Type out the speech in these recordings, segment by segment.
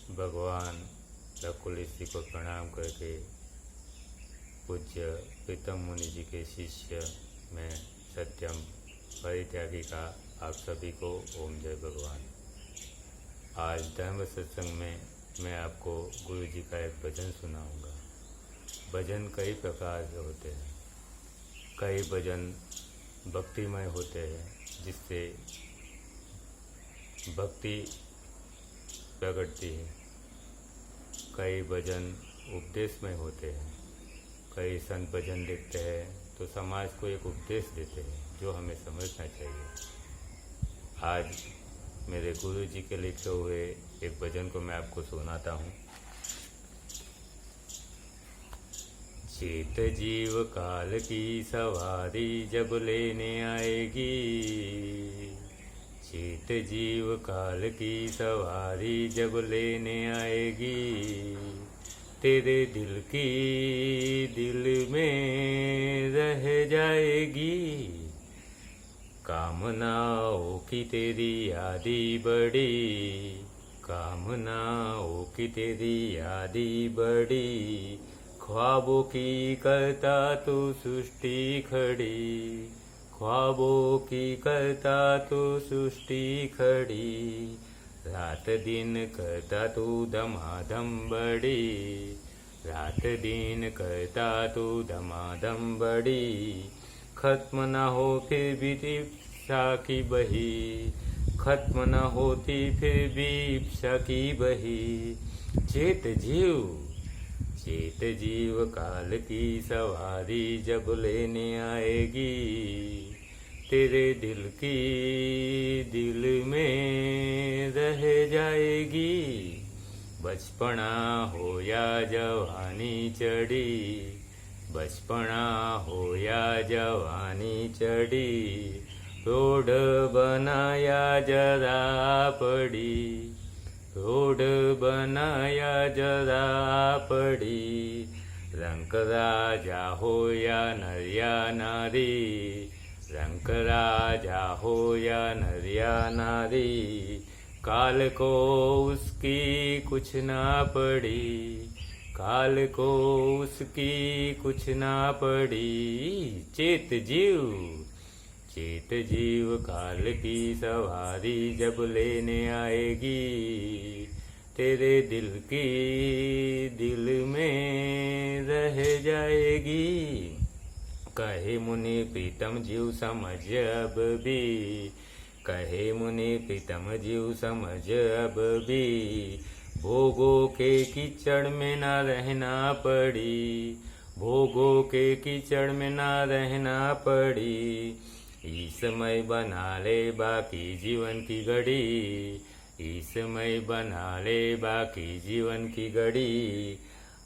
भगवान लकुल ऋषि को प्रणाम करके पूज्य प्रीतम मुनि जी के शिष्य मैं सत्यम परित्यागी का आप सभी को ओम जय भगवान। आज धर्म सत्संग में मैं आपको गुरु जी का एक भजन सुनाऊंगा। भजन कई प्रकार के होते हैं। कई भजन भक्तिमय होते हैं जिससे भक्ति प्रगटती है। कई भजन उपदेशमय होते हैं। कई संत भजन लिखते हैं तो समाज को एक उपदेश देते हैं जो हमें समझना चाहिए। आज मेरे गुरु जी के लिखे हुए एक भजन को मैं आपको सुनाता हूँ। चेत जीव काल की सवारी जब लेने आएगी, चेत जीव काल की सवारी जब लेने आएगी, तेरे दिल की दिल में रह जाएगी। कामनाओं की तेरी यादी बड़ी, कामनाओं की तेरी यादी बड़ी, ख्वाबों की करता तू सृष्टि खड़ी, ख्वाबों की करता तू सृष्टि खड़ी, रात दिन करता तू धमाधम बड़ी, रात दिन करता तू धमाधम बड़ी, खत्म न हो फिर भी इप्सा की बही, खत्म न होती फिर भी इप्सा की बही। चेत जीव, चेत जीव काल की सवारी जब लेने आएगी, तेरे दिल की दिल में रह जाएगी। बचपना हो या जवानी चढ़ी, बचपना हो या जवानी चढ़ी, रोड बनाया जरा पड़ी, रोड बनाया जरा पड़ी, रंग राजा हो या नरिया नारी, रंग राजा हो या नरिया नारी, काल को उसकी कुछ ना पड़ी, काल को उसकी कुछ ना पड़ी। चेत जीव, चेत जीव काल की सवारी जब लेने आएगी, तेरे दिल की दिल में रह जाएगी। कहे मुनि प्रीतम जीव समझ अब भी, कहे मुनि प्रीतम जीव समझ अब भी, भोगों के कीचड़ में ना रहना पड़ी, भोगों के कीचड़ में ना रहना पड़ी। इस समय बना ले बाकी जीवन की घड़ी, इस समय बना ले बाकी जीवन की घड़ी,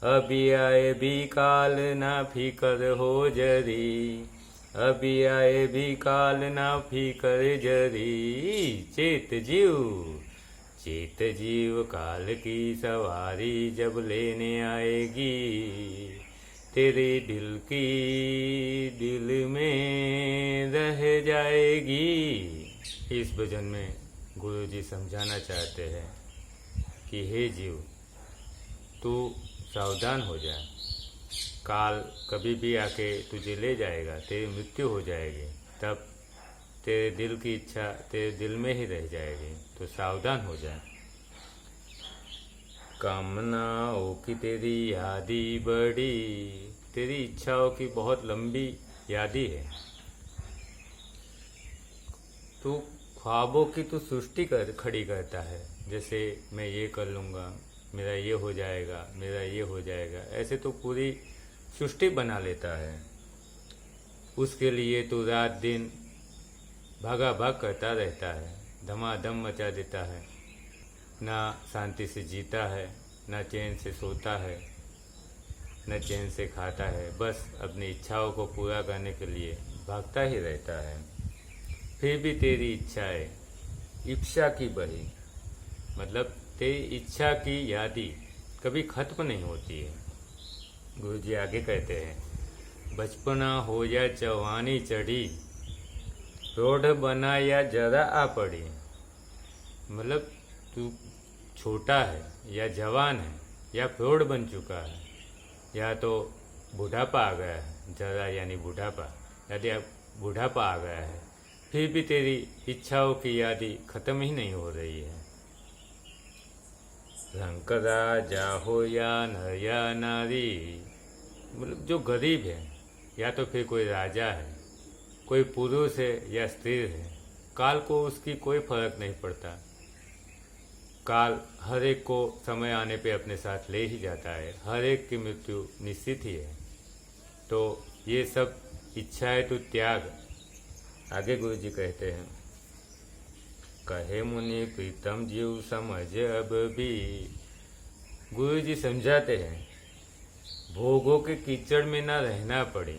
अभी आए भी काल ना फिकर हो जरी, अभी आए भी काल ना फिकर जरी। चेत जीव, चेत जीव काल की सवारी जब लेने आएगी, तेरे दिल की दिल में रह जाएगी। इस भजन में गुरु जी समझाना चाहते हैं कि हे जीव, तू सावधान हो जा, काल कभी भी आके तुझे ले जाएगा, तेरी मृत्यु हो जाएगी, तब तेरे दिल की इच्छा तेरे दिल में ही रह जाएगी, तो सावधान हो जा। कामनाओं की तेरी यादी बड़ी, तेरी इच्छाओं की बहुत लंबी यादी है। तू ख्वाबों की तू सृष्टि खड़ी करता है, जैसे मैं ये कर लूँगा, मेरा ये हो जाएगा, मेरा ये हो जाएगा, ऐसे तो पूरी सृष्टि बना लेता है। उसके लिए तू रात दिन भागा भाग करता रहता है, धमाधम मचा देता है, ना शांति से जीता है, ना चैन से सोता है, न चैन से खाता है, बस अपनी इच्छाओं को पूरा करने के लिए भागता ही रहता है। फिर भी तेरी इच्छाएं इच्छा की बही, मतलब तेरी इच्छा की यादी कभी खत्म नहीं होती है। गुरु जी आगे कहते हैं, बचपना हो या जवानी चढ़ी, रोड बना या जरा आ पड़ी, मतलब तू छोटा है या जवान है या प्रौढ़ बन चुका है या तो बुढ़ापा आ गया है, जरा यानी बुढ़ापा, यदि अब बुढ़ापा आ गया है, फिर भी तेरी इच्छाओं की यादी खत्म ही नहीं हो रही है। रंग राजा हो या नर या नारी, मतलब जो गरीब है या तो फिर कोई राजा है, कोई पुरुष है या स्त्री है, काल को उसकी कोई फर्क नहीं पड़ता। काल हर एक को समय आने पे अपने साथ ले ही जाता है, हर एक की मृत्यु निश्चित ही है। तो ये सब इच्छाएं तो त्याग। आगे गुरु जी कहते हैं, कहे मुनि प्रीतम जीव समझ अब भी। गुरु जी समझाते हैं भोगों के कीचड़ में ना रहना पड़े,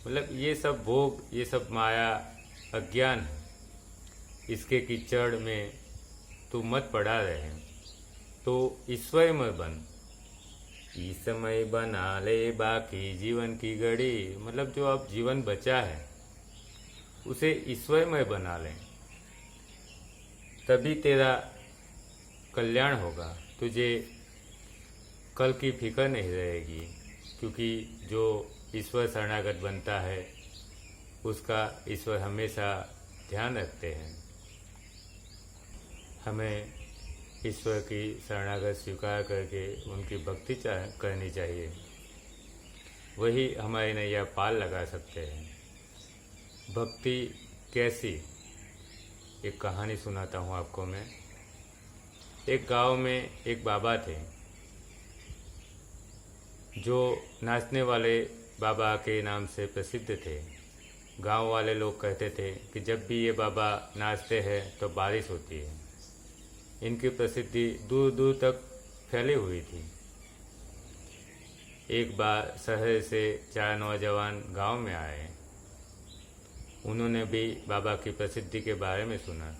मतलब ये सब भोग, ये सब माया अज्ञान है, इसके कीचड़ में तू मत पड़ा रहे। तो ईश्वर में बन, इस समय बना ले बाकी जीवन की घड़ी, मतलब जो अब जीवन बचा है उसे ईश्वर में बना ले, तभी तेरा कल्याण होगा। तुझे कल की फिक्र नहीं रहेगी, क्योंकि जो ईश्वर शरणागत बनता है उसका ईश्वर हमेशा ध्यान रखते हैं। हमें ईश्वर की शरणागत स्वीकार करके उनकी भक्ति करनी चाहिए, वही हमारी नैया पाल लगा सकते हैं। भक्ति कैसी, एक कहानी सुनाता हूँ आपको मैं। एक गांव में एक बाबा थे जो नाचने वाले बाबा के नाम से प्रसिद्ध थे। गांव वाले लोग कहते थे कि जब भी ये बाबा नाचते हैं तो बारिश होती है। इनकी प्रसिद्धि दूर दूर तक फैली हुई थी। एक बार शहर से 4 नौजवान गांव में आए। उन्होंने भी बाबा की प्रसिद्धि के बारे में सुना।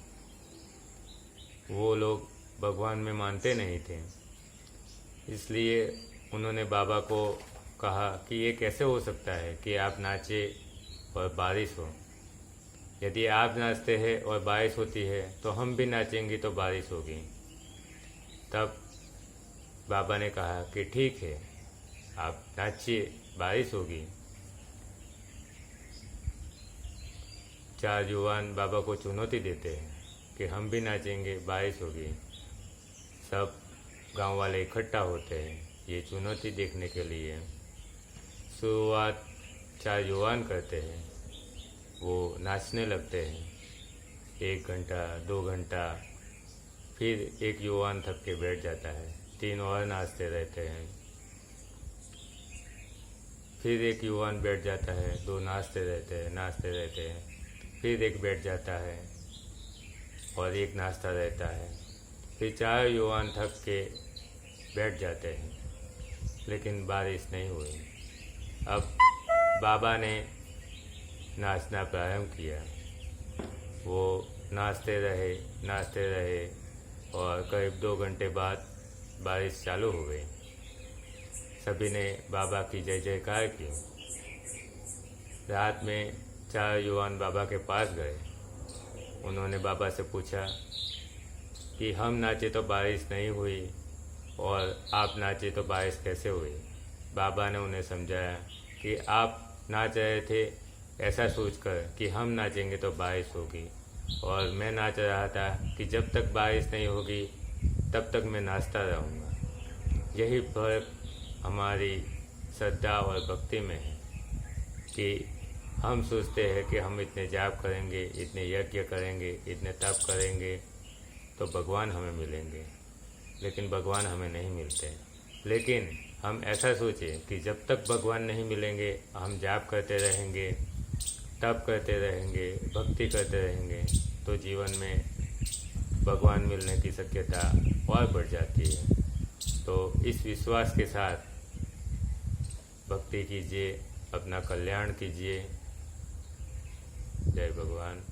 वो लोग भगवान में मानते नहीं थे, इसलिए उन्होंने बाबा को कहा कि ये कैसे हो सकता है कि आप नाचे और बारिश हो। यदि आप नाचते हैं और बारिश होती है तो हम भी नाचेंगे तो बारिश होगी। तब बाबा ने कहा कि ठीक है, आप नाचिए, बारिश होगी। 4 युवान बाबा को चुनौती देते हैं कि हम भी नाचेंगे, बारिश होगी। सब गांव वाले इकट्ठा होते हैं ये चुनौती देखने के लिए। शुरुआत 4 युवान करते हैं, वो नाचने लगते हैं 1 घंटा 2 घंटा, फिर एक युवान थक के बैठ जाता है। 3 और नाचते रहते हैं, फिर एक युवान बैठ जाता है, 2 नाचते रहते हैं, फिर एक बैठ जाता है और एक नाचता रहता है। फिर 4 युवान थक के बैठ जाते हैं, लेकिन बारिश नहीं हुई। अब बाबा ने नाचना प्रारंभ किया। वो नाचते रहे और करीब 2 घंटे बाद बारिश चालू हो गई। सभी ने बाबा की जय जयकार की। रात में 4 युवान बाबा के पास गए। उन्होंने बाबा से पूछा कि हम नाचे तो बारिश नहीं हुई और आप नाचे तो बारिश कैसे हुई। बाबा ने उन्हें समझाया कि आप नाच रहे थे ऐसा सोचकर कि हम नाचेंगे तो बारिश होगी, और मैं नाच रहा था कि जब तक बारिश नहीं होगी तब तक मैं नाचता रहूँगा। यही फर्क हमारी श्रद्धा और भक्ति में है कि हम सोचते हैं कि हम इतने जाप करेंगे, इतने यज्ञ करेंगे, इतने तप करेंगे तो भगवान हमें मिलेंगे, लेकिन भगवान हमें नहीं मिलते। लेकिन हम ऐसा सोचें कि जब तक भगवान नहीं मिलेंगे हम जाप करते रहेंगे, तप करते रहेंगे, भक्ति करते रहेंगे, तो जीवन में भगवान मिलने की शक्यता और बढ़ जाती है। तो इस विश्वास के साथ भक्ति कीजिए, अपना कल्याण कीजिए। जय भगवान।